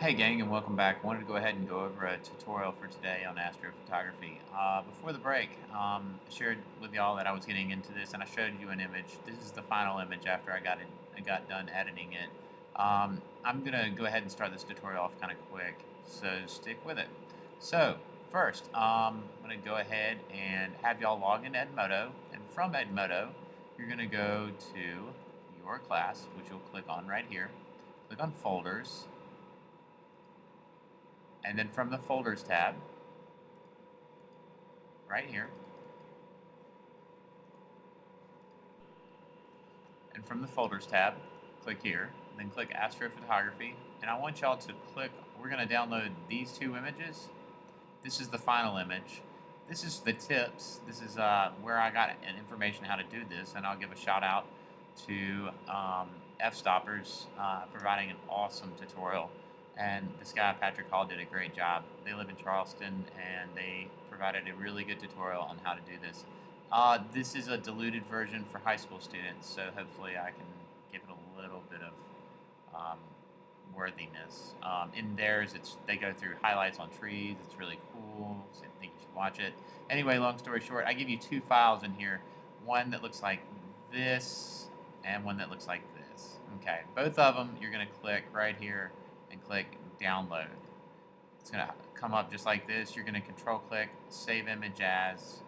Hey gang, and welcome back. Wanted to go ahead and go over a tutorial for today on astrophotography. Before the break, I shared with y'all that I was getting into this, and I showed you an image. This is the final image after I got done editing it. I'm gonna go ahead and start this tutorial off kind of quick, so stick with it. So first, I'm gonna go ahead and have y'all log into Edmodo, and from Edmodo, you're gonna go to your class, which you'll click on right here. Click on Folders. And then from the Folders tab, right here, and from the Folders tab, click here, then click Astrophotography. And I want y'all to click, we're going to download these two images. This is the final image. This is the tips. This is where I got information how to do this. And I'll give a shout out to F-Stoppers providing an awesome tutorial. And this guy, Patrick Hall, did a great job. They live in Charleston, and they provided a really good tutorial on how to do this. This is a diluted version for high school students, so hopefully I can give it a little bit of worthiness. In theirs, they go through highlights on trees. It's really cool, so I think you should watch it. Anyway, long story short, I give you two files in here, one that looks like this and one that looks like this. Okay, both of them you're going to click right here and click download. It's going to come up just like this. You're going to control click save image as,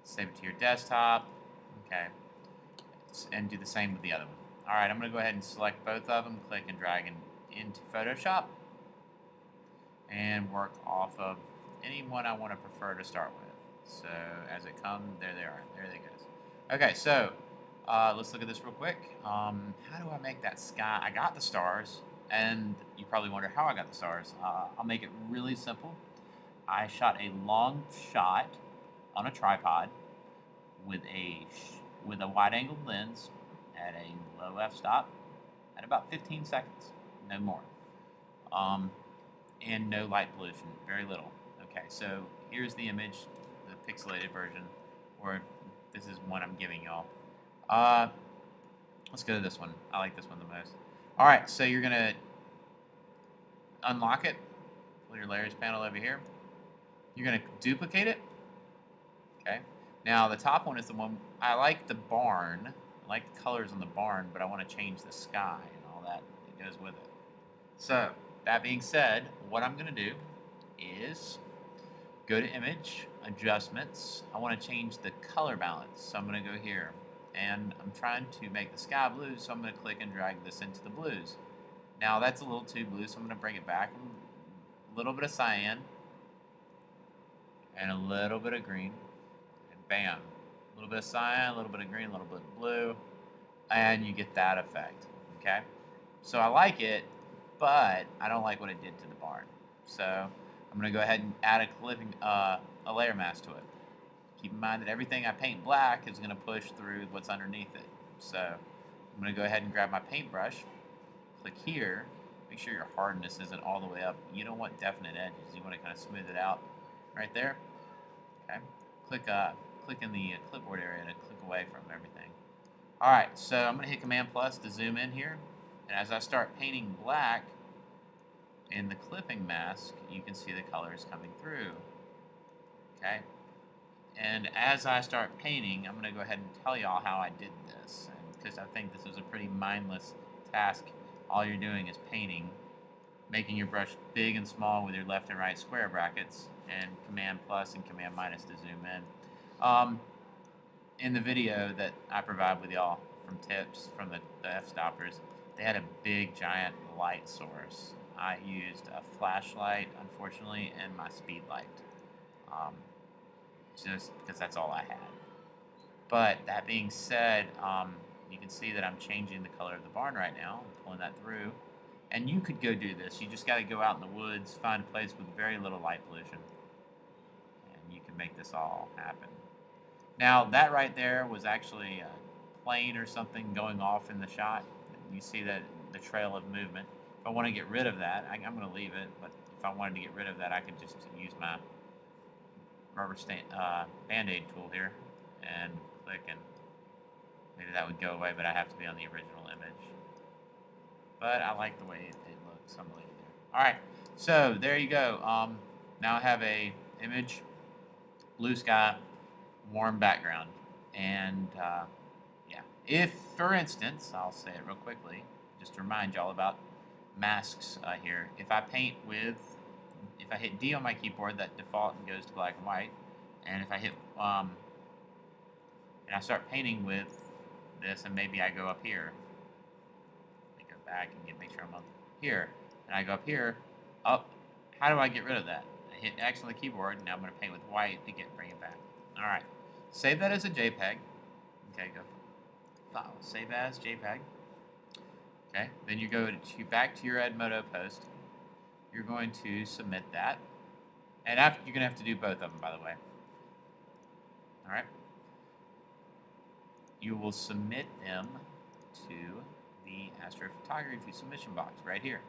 save it to your desktop, okay, and do the same with the other one. All right, I'm going to go ahead and select both of them, click and drag into Photoshop, and work off of any one I want to prefer to start with. So as it comes, there they are. There they go. Okay, so let's look at this real quick. How do I make that sky? I got the stars, and you probably wonder how I got the stars. I'll make it really simple. I shot a long shot on a tripod with a wide-angled lens at a low f-stop at about 15 seconds, no more, and no light pollution, very little. Okay, so here's the image, the pixelated version, or this is one I'm giving y'all. Let's go to this one. I like this one the most. All right, so you're gonna unlock it with your layers panel over here. You're gonna duplicate it. Okay. Now the top one is the one I like. The barn. I like the colors on the barn, but I want to change the sky and all that goes with it. So that being said, what I'm gonna do is go to Image, Adjustments. I want to change the color balance, so I'm going to go here, and I'm trying to make the sky blue, so I'm going to click and drag this into the blues. Now that's a little too blue, so I'm going to bring it back. A little bit of cyan, and a little bit of green, and bam. A little bit of cyan, a little bit of green, a little bit of blue, and you get that effect, okay? So I like it, but I don't like what it did to the barn. So I'm going to go ahead and add a layer mask to it. Keep in mind that everything I paint black is going to push through what's underneath it. So I'm going to go ahead and grab my paintbrush, click here, make sure your hardness isn't all the way up. You don't want definite edges. You want to kind of smooth it out right there. Okay. Click in the clipboard area to click away from everything. All right, so I'm going to hit Command plus to zoom in here. And as I start painting black, in the clipping mask, you can see the colors coming through. Okay? And as I start painting, I'm going to go ahead and tell y'all how I did this, because I think this is a pretty mindless task. All you're doing is painting, making your brush big and small with your left and right square brackets, and Command plus and Command minus to zoom in the video that I provide with y'all from tips from the f-stoppers, they had a big giant light source. I used a flashlight, unfortunately, and my speed light, just because that's all I had. But that being said, you can see that I'm changing the color of the barn right now. I'm pulling that through. And you could go do this. You just got to go out in the woods, find a place with very little light pollution, and you can make this all happen. Now, that right there was actually a plane or something going off in the shot. You see that the trail of movement. If I want to get rid of that, I'm going to leave it, but if I wanted to get rid of that, I could just use my Band-Aid tool here and click, and maybe that would go away, but I have to be on the original image. But I like the way it looks. some lady there. All right, so there you go. Now I have a image, blue sky, warm background, and yeah. If, for instance, I'll say it real quickly, just to remind y'all about masks here. If I paint with, if I hit D on my keyboard, that default and goes to black and white, and if I hit and I start painting with this, and maybe I go up here. Let me go back and make sure I'm up here, and I go up here, up. How do I get rid of that? I hit X on the keyboard, and now I'm going to paint with white to bring it back. All right, save that as a JPEG. Okay, go file, save as JPEG. Okay, then you go back to your Edmodo post. You're going to submit that, and after you're going to have to do both of them, by the way. All right. You will submit them to the Astrophotography submission box right here.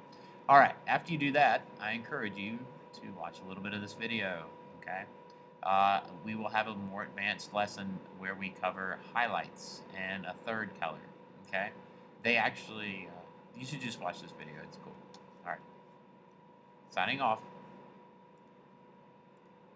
All right, after you do that, I encourage you to watch a little bit of this video, okay? We will have a more advanced lesson where we cover highlights and a third color, okay? They actually, you should just watch this video, it's cool. All right, signing off.